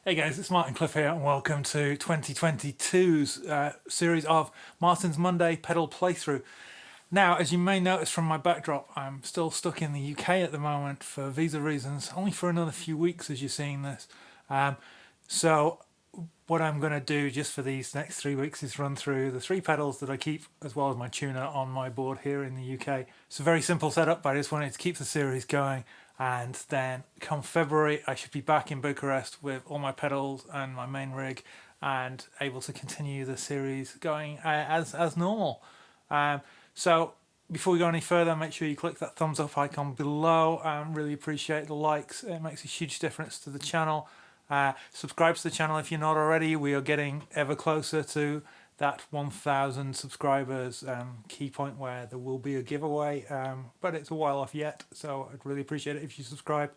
Hey guys, it's Cliffe here and welcome to 2022's series of Martin's Monday pedal playthrough. Now, as you may notice from my backdrop, I'm still stuck in the UK at the moment for visa reasons, only for another few weeks as you're seeing this. So what I'm going to do just for these next 3 weeks is run through the 3 pedals that I keep as well as my tuner on my board here in the UK. It's a very simple setup, but I just wanted to keep the series going, and then come February I should be back in Bucharest with all my pedals and my main rig and able to continue the series going as normal. So before we go any further, make sure you click that thumbs up icon below. Really appreciate the likes. It makes a huge difference to the channel. Subscribe to the channel if you're not already. We are getting ever closer to that 1,000 subscribers key point where there will be a giveaway, but it's a while off yet, so I'd really appreciate it if you subscribe.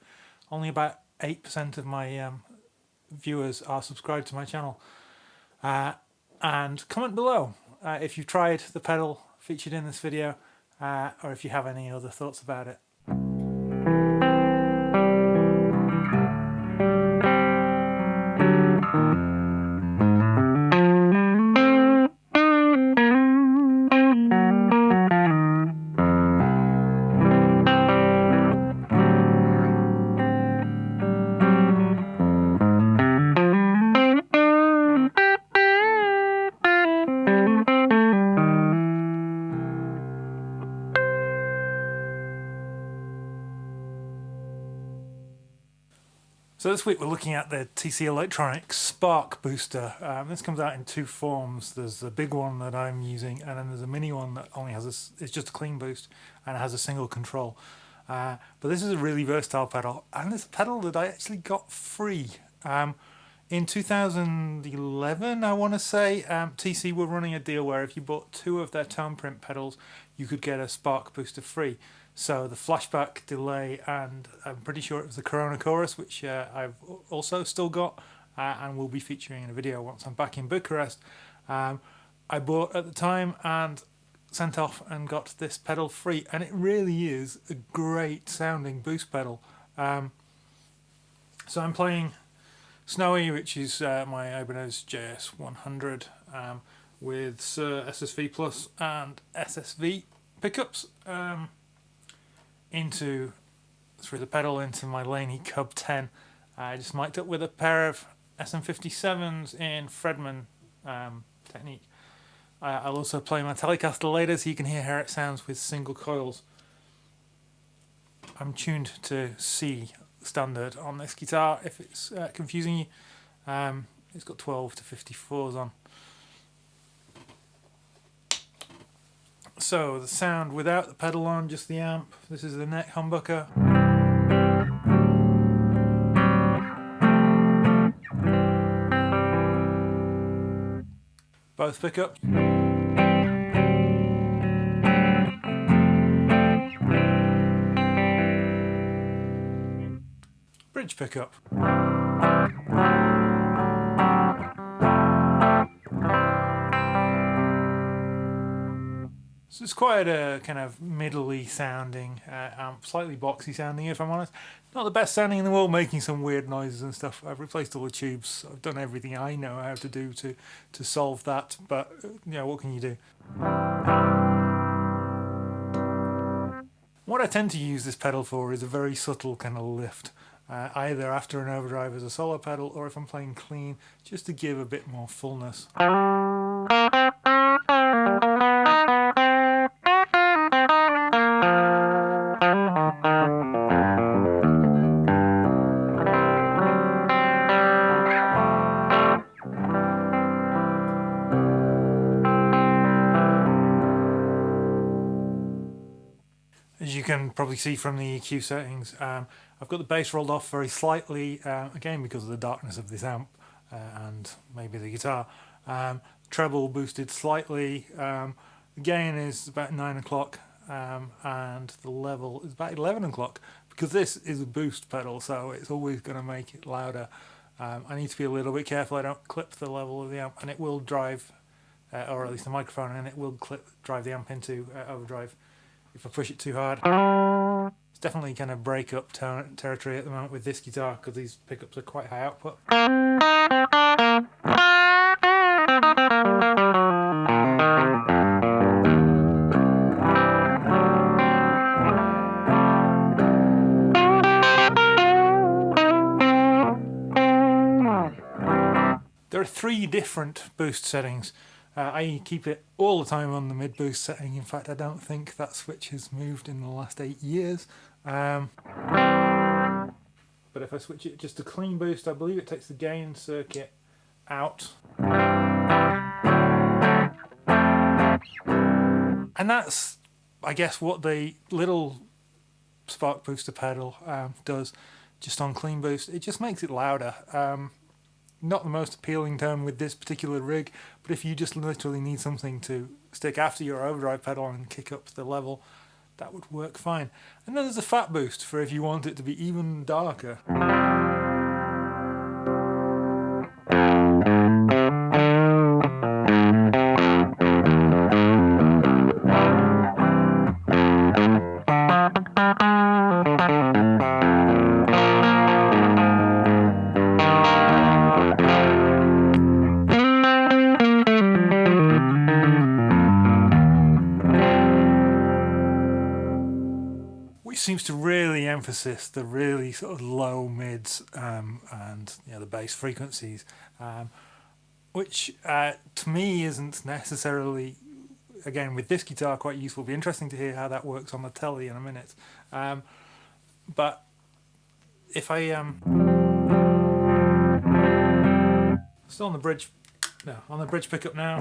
Only about 8% of my viewers are subscribed to my channel. And comment below if you've tried the pedal featured in this video, or if you have any other thoughts about it. So this week we're looking at the TC Electronics Spark Booster. This comes out in 2 forms. There's the big one that I'm using, and then there's a mini one that only has it's just a clean boost and it has a single control. But this is a really versatile pedal, and it's a pedal that I actually got free. In 2011, I want to say, TC were running a deal where if you bought 2 of their tone print pedals, you could get a Spark Booster free. So the flashback, delay, and I'm pretty sure it was the Corona Chorus, which I've also still got and will be featuring in a video once I'm back in Bucharest. I bought at the time and sent off and got this pedal free, and it really is a great sounding boost pedal. So I'm playing Snowy, which is my Ibanez JS100 with Sir SSV Plus and SSV pickups. Through the pedal into my Laney Cub 10. I just mic'd up with a pair of SM57s in Fredman technique. I'll also play my Telecaster later so you can hear how it sounds with single coils. I'm tuned to C standard on this guitar if it's confusing you. It's got 12 to 54s on. So the sound without the pedal on, just the amp. This is the neck humbucker. Both pickups. Bridge pickup. So it's quite a kind of middly sounding amp, slightly boxy sounding if I'm honest. Not the best sounding in the world, making some weird noises and stuff. I've replaced all the tubes. I've done everything I know how to do to solve that, but you know, what can you do? What I tend to use this pedal for is a very subtle kind of lift. Either after an overdrive as a solo pedal, or if I'm playing clean, just to give a bit more fullness. As you can probably see from the EQ settings, I've got the bass rolled off very slightly, again because of the darkness of this amp and maybe the guitar. Treble boosted slightly, the gain is about 9 o'clock and the level is about 11 o'clock. Because this is a boost pedal, so it's always going to make it louder. I need to be a little bit careful I don't clip the level of the amp, and it will drive, or at least the microphone, and it will drive the amp into overdrive if I push it too hard. It's definitely kind of break-up territory at the moment with this guitar because these pickups are quite high output. There are 3 different boost settings. I keep it all the time on the mid boost setting. In fact, I don't think that switch has moved in the last 8 years. But if I switch it just to clean boost, I believe it takes the gain circuit out. And that's, I guess, what the little spark booster pedal does just on clean boost. It just makes it louder. Not the most appealing tone with this particular rig, but if you just literally need something to stick after your overdrive pedal and kick up the level, that would work fine. And then there's a fat boost for if you want it to be even darker. Which seems to really emphasize the really sort of low mids and the bass frequencies, which to me isn't necessarily, again with this guitar, quite useful. It'll be interesting to hear how that works on the telly in a minute. But if I still on the bridge, no, on the bridge pickup now.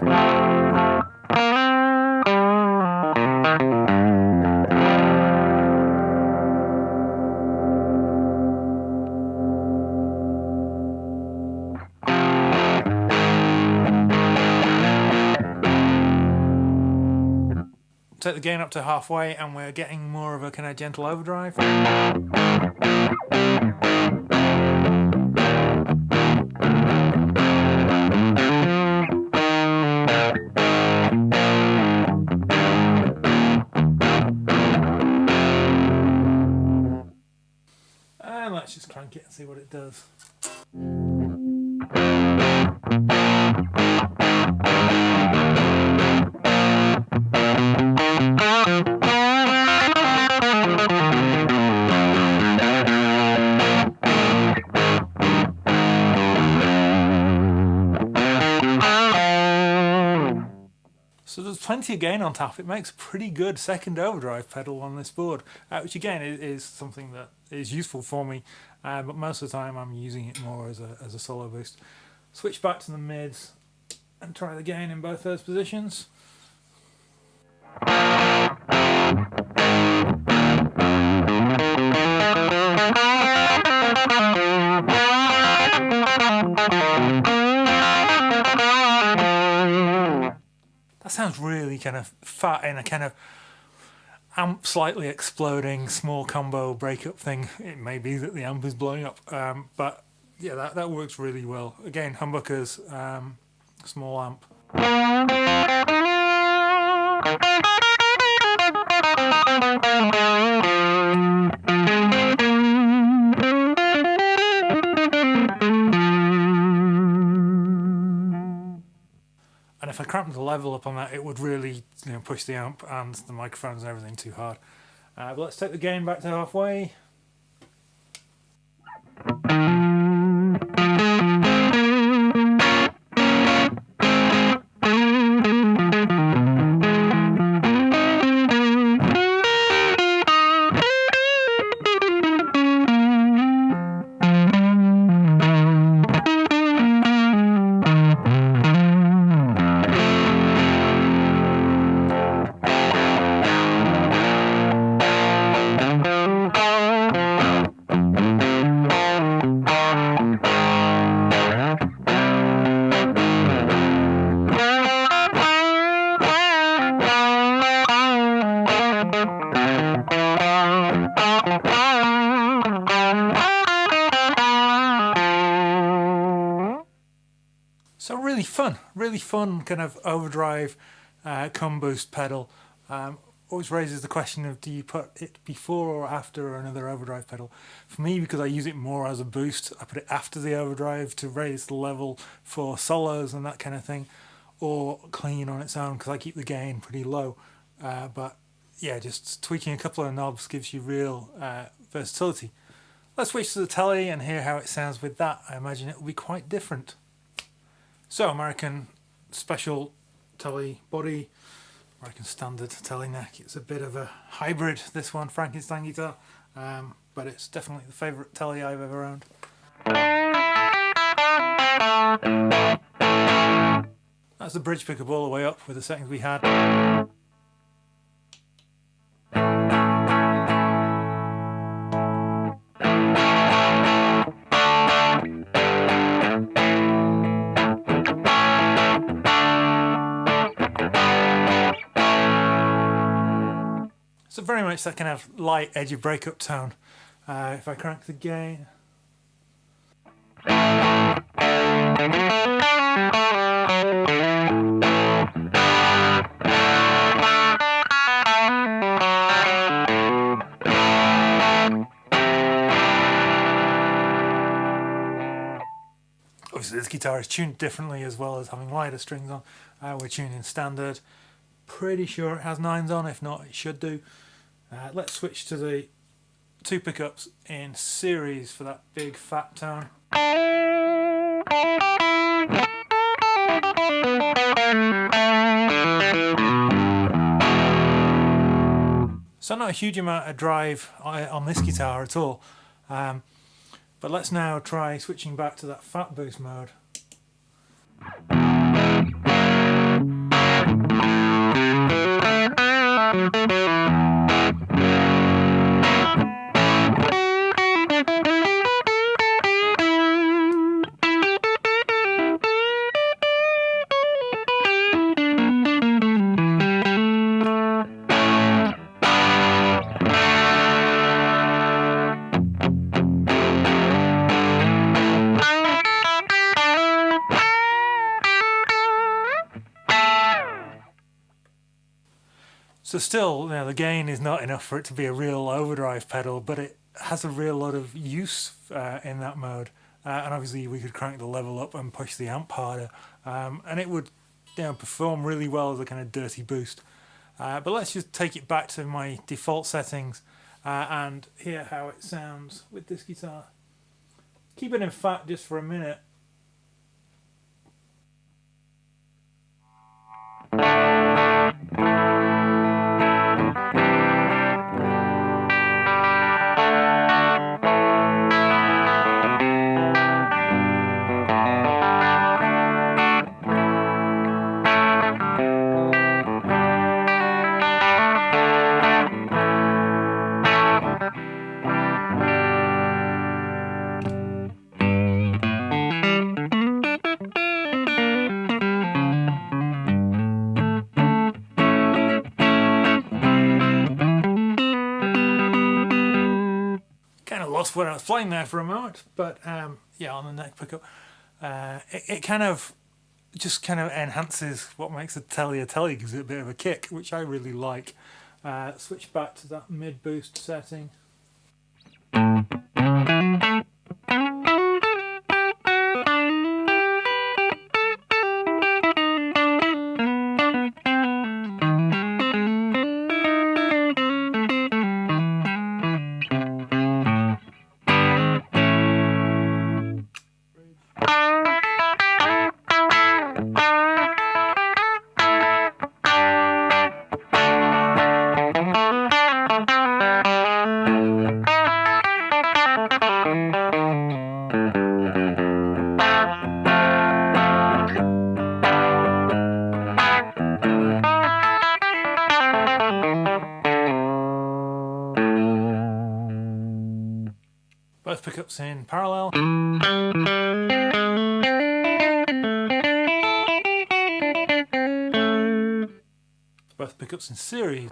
Take the gain up to halfway and we're getting more of a kind of gentle overdrive. And let's just crank it and see what it does. So there's plenty of gain on tap. It makes a pretty good second overdrive pedal on this board, which again is something that is useful for me, but most of the time I'm using it more as a solo boost. Switch back to the mids and try the gain in both those positions. That sounds really kind of fat in a kind of amp slightly exploding small combo breakup thing. It may be that the amp is blowing up, but yeah, that works really well. Again, humbuckers, small amp. And if I cramped the level up on that, it would really push the amp and the microphones and everything too hard. But let's take the gain back to halfway. So really fun kind of overdrive cum boost pedal. Always raises the question of, do you put it before or after another overdrive pedal? For me, because I use it more as a boost, I put it after the overdrive to raise the level for solos and that kind of thing, or clean on its own because I keep the gain pretty low. But yeah, just tweaking a couple of knobs gives you real versatility. Let's switch to the telly and hear how it sounds with that. I imagine it will be quite different. So American special telly body, American standard telly neck. It's a bit of a hybrid, this one, Frankenstein guitar, but it's definitely the favourite telly I've ever owned. That's the bridge pickup all the way up with the settings we had. So very much that kind of light, edgy breakup tone. If I crank the gain. Obviously this guitar is tuned differently as well as having wider strings on. We're tuning standard. Pretty sure it has 9s on, if not it should do. Let's switch to the 2 pickups in series for that big fat tone. So not a huge amount of drive on this guitar at all, but let's now try switching back to that fat boost mode. So still, the gain is not enough for it to be a real overdrive pedal, but it has a real lot of use in that mode. And obviously we could crank the level up and push the amp harder, and it would perform really well as a kind of dirty boost. But let's just take it back to my default settings and hear how it sounds with this guitar. Keep it in fat just for a minute. Lost what I was playing there for a moment, but yeah, on the neck pickup, it kind of enhances what makes a telly gives it a bit of a kick, which I really like. Switch back to that mid boost setting. Both pickups in parallel. Both pickups in series.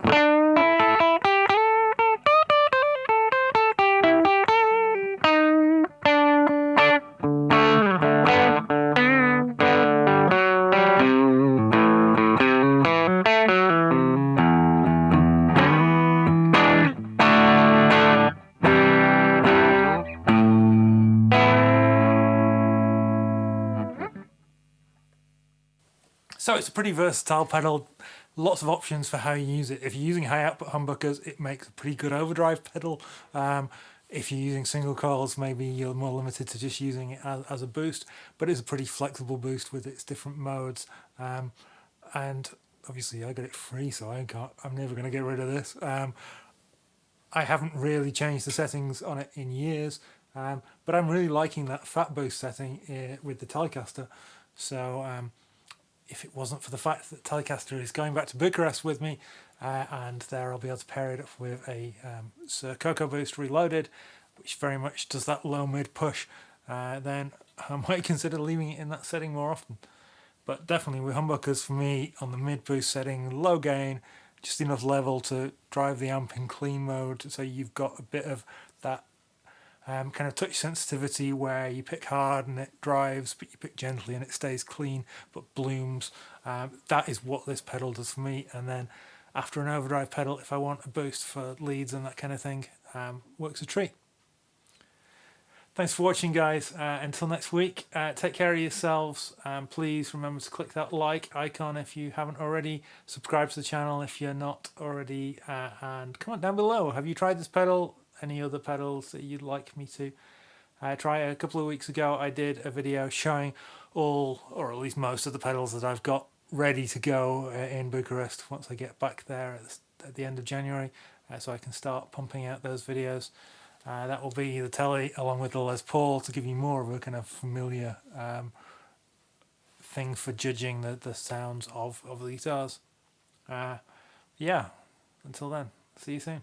So it's a pretty versatile pedal, lots of options for how you use it. If you're using high output humbuckers, it makes a pretty good overdrive pedal. If you're using single coils, maybe you're more limited to just using it as a boost, but it's a pretty flexible boost with its different modes. And obviously I got it free, so I'm never going to get rid of this. I haven't really changed the settings on it in years, but I'm really liking that fat boost setting with the Telecaster. So if it wasn't for the fact that Telecaster is going back to Bucharest with me, and there I'll be able to pair it up with a Sir Coco Boost Reloaded, which very much does that low mid push, then I might consider leaving it in that setting more often. But definitely with humbuckers, for me, on the mid boost setting, low gain, just enough level to drive the amp in clean mode, so you've got a bit of that kind of touch sensitivity where you pick hard and it drives, but you pick gently and it stays clean but blooms. That is what this pedal does for me. And then after an overdrive pedal, if I want a boost for leads and that kind of thing, works a treat. Thanks for watching, guys. Until next week, take care of yourselves. Please remember to click that like icon if you haven't already. Subscribe to the channel if you're not already. And comment down below. Have you tried this pedal? Any other pedals that you'd like me to try? A couple of weeks ago, I did a video showing all, or at least most of the pedals that I've got ready to go in Bucharest once I get back there at the end of January, so I can start pumping out those videos. That will be the Tele along with the Les Paul to give you more of a kind of familiar thing for judging the sounds of the guitars. Yeah, until then, see you soon.